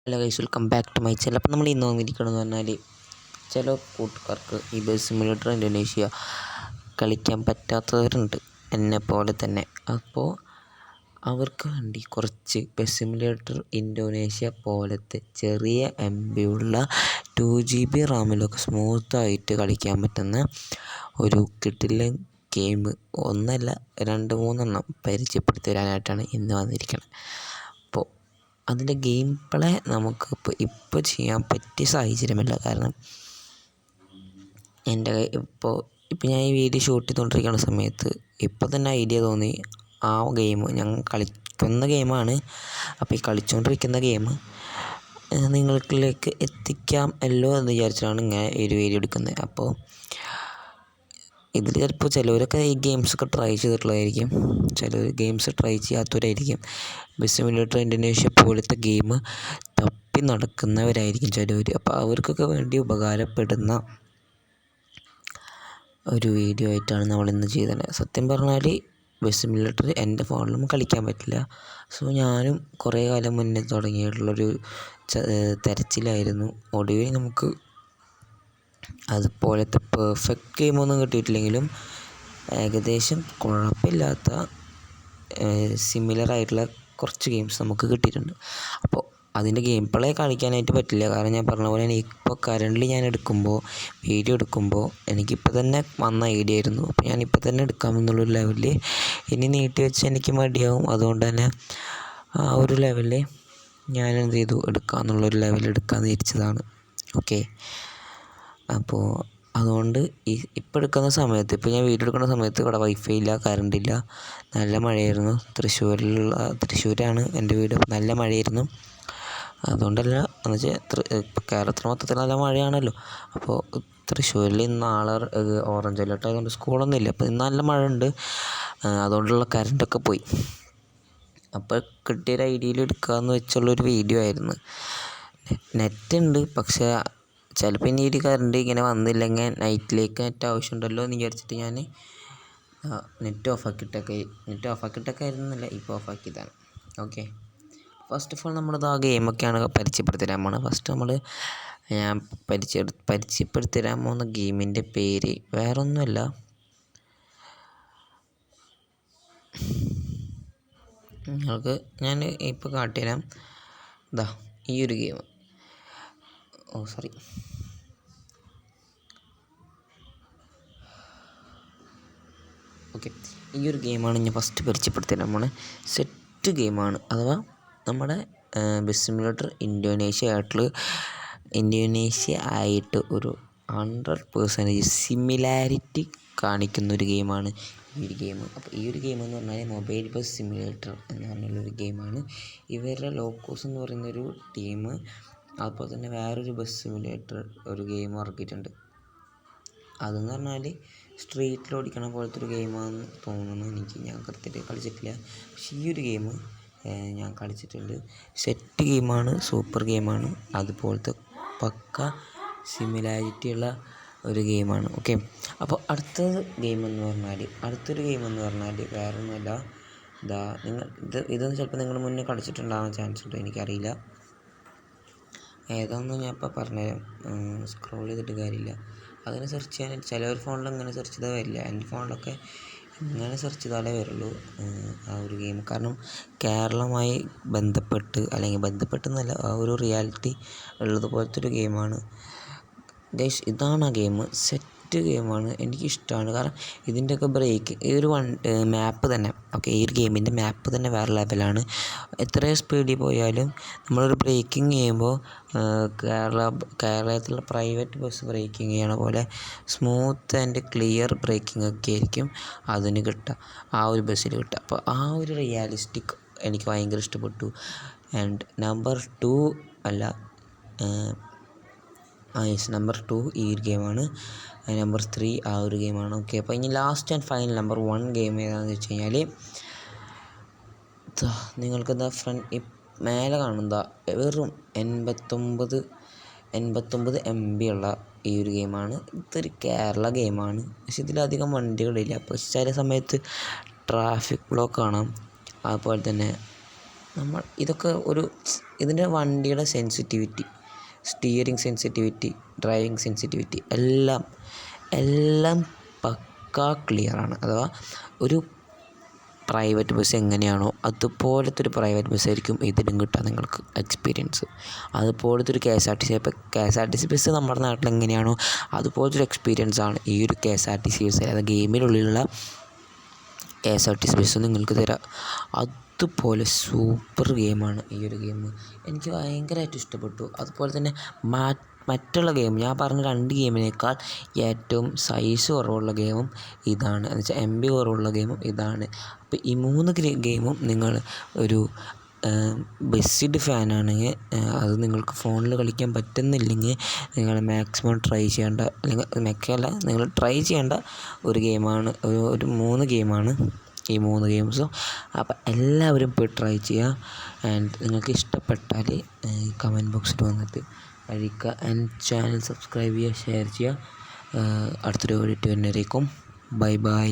Hello guys, welcome back to my channel. അപ്പോൾ നമ്മൾ ഇന്ന് വന്നിരിക്കണമെന്ന് പറഞ്ഞാൽ ചില കൂട്ടുകാർക്ക് ഈ ബസ് സിമുലേറ്റർ ഇന്തോനേഷ്യ കളിക്കാൻ പറ്റാത്തവരുണ്ട്, എന്നെപ്പോലെ തന്നെ. അപ്പോൾ അവർക്ക് വേണ്ടി കുറച്ച് ബസ് സിമുലേറ്റർ ഇന്തോനേഷ്യ പോലത്തെ ചെറിയ MB ഉള്ള 2GB റാമിലൊക്കെ സ്മൂത്തായിട്ട് കളിക്കാൻ പറ്റുന്ന ഒരു കിടിലൻ ഗെയിം ഒന്നല്ല 2-3 പരിചയപ്പെടുത്തി തരാനായിട്ടാണ് ഇന്ന് വന്നിരിക്കുന്നത്. അപ്പോൾ അതിൻ്റെ ഗെയിം പ്ലേ ഇപ്പോൾ ചെയ്യാൻ പറ്റിയ സാഹചര്യമല്ല. കാരണം എൻ്റെ ഇപ്പോൾ ഞാൻ ഈ വീഡിയോ ഷൂട്ട് ചെയ്തുകൊണ്ടിരിക്കുന്ന സമയത്ത് ഇപ്പോൾ തന്നെ ഐഡിയ തോന്നി. ആ ഗെയിം ഞങ്ങൾ കളിക്കുന്ന ഗെയിമാണ്. അപ്പോൾ ഈ കളിച്ചുകൊണ്ടിരിക്കുന്ന ഗെയിം നിങ്ങളിലേക്ക് എത്തിക്കാമല്ലോ എന്ന് വിചാരിച്ചിട്ടാണ് ഇങ്ങനെ ഒരു വീഡിയോ എടുക്കുന്നത്. അപ്പോൾ ഇതിൽ ചിലപ്പോൾ ചിലവരൊക്കെ ഈ ഗെയിംസൊക്കെ ട്രൈ ചെയ്തിട്ടുള്ളതായിരിക്കും, ചിലർ ഗെയിംസ് ട്രൈ ചെയ്യാത്തവരായിരിക്കും. ബസ് സിമുലേറ്റർ ഇന്തോനേഷ്യ പോലത്തെ ഗെയിം തപ്പി നടക്കുന്നവരായിരിക്കും ചിലവർ. അപ്പോൾ അവർക്കൊക്കെ വേണ്ടി ഉപകാരപ്പെടുന്ന ഒരു വീഡിയോ ആയിട്ടാണ് നമ്മളിന്ന് ചെയ്തത്. സത്യം പറഞ്ഞാൽ ബസ് സിമുലേറ്റർ എൻ്റെ ഫോണിലൊന്നും കളിക്കാൻ പറ്റില്ല. സോ ഞാനും കുറേ കാലം മുന്നേ തുടങ്ങിയിട്ടുള്ളൊരു തെരച്ചിലായിരുന്നു. ഒടുവിൽ നമുക്ക് അതുപോലത്തെ പെർഫെക്റ്റ് ഗെയിമൊന്നും കിട്ടിയിട്ടില്ലെങ്കിലും ഏകദേശം കുഴപ്പമില്ലാത്ത സിമിലറായിട്ടുള്ള കുറച്ച് ഗെയിംസ് നമുക്ക് കിട്ടിയിട്ടുണ്ട്. അപ്പോൾ അതിൻ്റെ ഗെയിം പ്ലേ കാണിക്കാനായിട്ട് പറ്റില്ല. കാരണം ഞാൻ പറഞ്ഞ പോലെ ഇപ്പോൾ കറൻ്റ്ലി ഞാൻ വീഡിയോ എടുക്കുമ്പോൾ എനിക്കിപ്പോൾ തന്നെ വന്ന ഐഡിയ ആയിരുന്നു. അപ്പോൾ ഞാനിപ്പോൾ തന്നെ എടുക്കാമെന്നുള്ളൊരു ലെവലിൽ ഇനി നീട്ടി വെച്ച് എനിക്ക് മടിയാവും. അതുകൊണ്ട് തന്നെ ആ ഒരു ലെവലിൽ ഞാൻ എന്ത് ചെയ്തു, എടുക്കാമെന്നുള്ളൊരു ലെവലിൽ എടുക്കാൻ തിരിച്ചതാണ്. ഓക്കെ, അപ്പോൾ അതുകൊണ്ട് ഇപ്പോൾ എടുക്കുന്ന സമയത്ത്, ഇപ്പോൾ ഞാൻ വീഡിയോ എടുക്കുന്ന സമയത്ത് ഇവിടെ വൈഫൈ ഇല്ല, കറണ്ടില്ല, നല്ല മഴയായിരുന്നു. തൃശ്ശൂരാണ് എൻ്റെ വീട്. നല്ല മഴയായിരുന്നു. അതുകൊണ്ടല്ല എന്ന് വെച്ചാൽ കേരളത്തിൽ മൊത്തത്തിൽ നല്ല മഴയാണല്ലോ. അപ്പോൾ തൃശ്ശൂരിൽ നാളെ ഓറഞ്ച് അലേർട്ട് ആയതുകൊണ്ട് സ്കൂളൊന്നും ഇല്ല. അപ്പോൾ ഇന്ന് നല്ല മഴ ഉണ്ട്. അതുകൊണ്ടുള്ള കറണ്ടൊക്കെ പോയി. അപ്പോൾ കിട്ടിയൊരു ഐഡിയയിൽ എടുക്കാമെന്ന് വെച്ചുള്ളൊരു വീഡിയോ ആയിരുന്നു. നെറ്റ് ഉണ്ട്, പക്ഷേ ചിലപ്പോൾ ഇനി ഒരു കറണ്ട് ഇങ്ങനെ വന്നില്ലെങ്കിൽ നെറ്റ് ആവശ്യമുണ്ടല്ലോ എന്ന് വിചാരിച്ചിട്ട് ഞാൻ നെറ്റ് ഓഫാക്കിയിട്ടൊക്കെയായിരുന്നില്ല, ഇപ്പോൾ ഓഫാക്കിയതാണ്. ഓക്കെ, ഫസ്റ്റ് ഓഫ് ഓൾ നമ്മളിത് ആ ഗെയിമൊക്കെയാണ് പരിചയപ്പെടുത്തി തരാൻ പോകുന്നത്. ഫസ്റ്റ് ഞാൻ പരിചയപ്പെടുത്തി തരാൻ പോകുന്ന ഗെയിമിൻ്റെ പേര് വേറൊന്നുമല്ല, നിങ്ങൾക്ക് ഞാൻ ഇപ്പോൾ കാട്ടിത്തരാം. ഈ ഒരു ഗെയിം, ഓക്കെ, ഈ ഒരു ഗെയിമാണ് ഞാൻ ഫസ്റ്റ് പരിചയപ്പെടുത്തി തരാൻ പോകുന്നത്. സെറ്റ് ഗെയിമാണ്, അഥവാ നമ്മുടെ ബസ് സിമുലേറ്റർ ഇന്തോനേഷ്യ ആയിട്ട് ഒരു 100% സിമിലാരിറ്റി കാണിക്കുന്ന ഒരു ഗെയിമാണ് ഈ ഒരു ഗെയിം. അപ്പോൾ ഈ ഒരു ഗെയിം എന്ന് പറഞ്ഞാൽ മൊബൈൽ ബസ് സിമുലേറ്റർ എന്ന് പറഞ്ഞുള്ളൊരു ഗെയിമാണ്. ഇവരുടെ ലോക്കോസ് എന്ന് പറയുന്നൊരു ടീം അതുപോലെ തന്നെ വേറൊരു ബസ് സിമുലേറ്റർ ഒരു ഗെയിം ഇറക്കിയിട്ടുണ്ട്. അതെന്ന് പറഞ്ഞാൽ സ്ട്രീറ്റിൽ ഓടിക്കണ പോലത്തെ ഒരു ഗെയിമാണെന്ന് തോന്നുന്നു എനിക്ക്. ഞാൻ കൃത്യമായിട്ട് കളിച്ചിട്ടില്ല, പക്ഷേ ഈ ഒരു ഗെയിം ഞാൻ കളിച്ചിട്ടുണ്ട്. സെറ്റ് ഗെയിമാണ്, സൂപ്പർ ഗെയിമാണ്, അതുപോലത്തെ പക്ക സിമിലാരിറ്റി ഉള്ള ഒരു ഗെയിമാണ്. ഓക്കെ, അപ്പോൾ അടുത്തൊരു ഗെയിം എന്ന് പറഞ്ഞാൽ വേറൊന്നുമല്ല. ഇതൊന്നും ചിലപ്പോൾ നിങ്ങൾ മുന്നേ കളിച്ചിട്ടുണ്ടാകാൻ ചാൻസ് ഉണ്ട്, എനിക്കറിയില്ല. ഏതാണെന്ന് ഞാൻ ഇപ്പോൾ പറഞ്ഞുതരാം. സ്ക്രോൾ ചെയ്തിട്ട് കാര്യമില്ല, അതിനെ സെർച്ച് ചെയ്യാൻ ചിലവർ ഫോണിൽ ഇങ്ങനെ സെർച്ച് ചെയ്താൽ വരില്ല. എൻ്റെ ഫോണിലൊക്കെ ഇങ്ങനെ സെർച്ച് ചെയ്താലേ വരുള്ളൂ ആ ഒരു ഗെയിം. കാരണം കേരളമായി ബന്ധപ്പെട്ടെന്നല്ല, ആ ഒരു റിയാലിറ്റി ഉള്ളതുപോലത്തെ ഒരു ഗെയിമാണ് ഗൈസ്. ഇതാണ് ആ ഗെയിം. സെറ്റ് ഗെയിമാണ്, എനിക്കിഷ്ടമാണ്. കാരണം ഇതിൻ്റെയൊക്കെ ഈ ഒരു മാപ്പ് തന്നെ, ഓക്കെ, ഈ ഒരു ഗെയിമിൻ്റെ മാപ്പ് തന്നെ വേറെ ലെവലാണ്. എത്ര സ്പീഡിൽ പോയാലും നമ്മളൊരു ബ്രേക്കിംഗ് ചെയ്യുമ്പോൾ കേരളത്തിലുള്ള പ്രൈവറ്റ് ബസ് ബ്രേക്കിംഗ് ചെയ്യണ പോലെ സ്മൂത്ത് ആൻഡ് ക്ലിയർ ബ്രേക്കിംഗ് ഒക്കെ ആയിരിക്കും അതിന് കിട്ടുക, ആ ഒരു ബസ്സിൽ കിട്ടുക. അപ്പോൾ ആ ഒരു റിയാലിസ്റ്റിക് എനിക്ക് ഭയങ്കര ഇഷ്ടപ്പെട്ടു. ആൻഡ് നമ്പർ 2 ഈ ഒരു ഗെയിമാണ്. നമ്പർ 3 ആ ഒരു ഗെയിമാണ്. ഓക്കെ, അപ്പോൾ ഇനി last and final number 1 game ഏതാണെന്ന് വെച്ച് കഴിഞ്ഞാൽ നിങ്ങൾക്കെന്താ മേലെ കാണുന്ന വെറും 89 MB ഉള്ള ഈ ഒരു ഗെയിമാണ്. ഇതൊരു കേരള ഗെയിമാണ്, പക്ഷെ ഇതിലധികം വണ്ടികളില്ല. അപ്പോൾ ചില സമയത്ത് ട്രാഫിക് ബ്ലോക്ക് കാണാം. അതുപോലെ തന്നെ ഇതൊക്കെ ഇതിൻ്റെ വണ്ടിയുടെ sensitivity, steering sensitivity, driving sensitivity എല്ലാം പക്കാ ക്ലിയറാണ്. അഥവാ ഒരു പ്രൈവറ്റ് ബസ് എങ്ങനെയാണോ അതുപോലത്തെ ഒരു പ്രൈവറ്റ് ബസ്സായിരിക്കും ഇതിലും കിട്ടുക നിങ്ങൾക്ക് എക്സ്പീരിയൻസ്. അതുപോലത്തെ ഒരു KSRTC ബസ് നമ്മുടെ നാട്ടിൽ എങ്ങനെയാണോ അതുപോലത്തെ ഒരു എക്സ്പീരിയൻസാണ് ഈ ഒരു KSRTC ബസ്, അതായത് ഗെയിമിനുള്ളിലുള്ള KSRTC ബസ് നിങ്ങൾക്ക് തരാം. അതുപോലെ സൂപ്പർ ഗെയിമാണ് ഈ ഒരു ഗെയിം. എനിക്ക് ഭയങ്കരമായിട്ട് ഇഷ്ടപ്പെട്ടു. അതുപോലെ തന്നെ മറ്റുള്ള ഗെയിം ഞാൻ പറഞ്ഞ 2 ഗെയിമിനേക്കാൾ ഏറ്റവും സൈസ് കുറവുള്ള ഗെയിമും ഇതാണ്, എന്ന് വെച്ചാൽ MB കുറവുള്ള ഗെയിമും ഇതാണ്. അപ്പോൾ ഈ 3 ഗെയിമും നിങ്ങൾ ഒരു ബസ്സിൻ്റെ ഫാനാണെങ്കിൽ അത് നിങ്ങൾക്ക് ഫോണിൽ കളിക്കാൻ പറ്റുന്നില്ലെങ്കിൽ നിങ്ങൾ മാക്സിമം ട്രൈ ചെയ്യേണ്ട, അല്ലെങ്കിൽ നിങ്ങൾ ട്രൈ ചെയ്യേണ്ട ഒരു ഗെയിമാണ്, ഒരു 3 ഗെയിമാണ് ഈ 3 ഗെയിംസും. അപ്പോൾ എല്ലാവരും പോയി ട്രൈ ചെയ്യുക. ആൻഡ് നിങ്ങൾക്ക് ഇഷ്ടപ്പെട്ടാൽ കമൻറ്റ് ബോക്സിൽ വന്നിട്ട് കഴിക്കുക. ആൻഡ് ചാനൽ സബ്സ്ക്രൈബ് ചെയ്യുക, ഷെയർ ചെയ്യുക. അടുത്തൊരു വീഡിയോ വരുന്നവരേക്കും ബൈ.